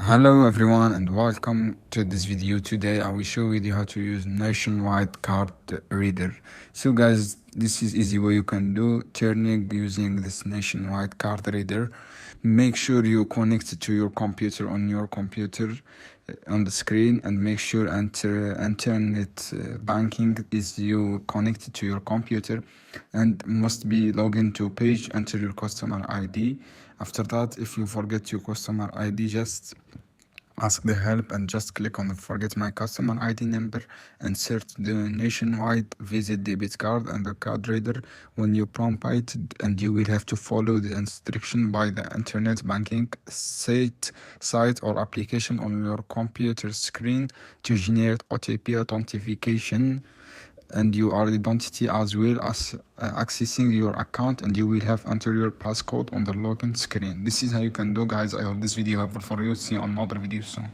Hello everyone and welcome to this video. Today I will show you how to use Nationwide Card Reader. So guys, this is easy way you can do turning using this Nationwide Card Reader. Make sure you connect it to your computer on your computer on the screen, and make sure internet banking is you connected to your computer and must be logged into page. Enter your customer ID. After that, if you forget your customer ID, just ask the help and just click on the forget my customer ID number. Insert the Nationwide Visa debit card and the card reader when you prompt it, and you will have to follow the instruction by the internet banking site or application on your computer screen to generate OTP authentication and your identity, as well as accessing your account, and you will have enter your passcode on the login screen. This is how you can do, guys. I hope this video helpful for you. See you on another video soon.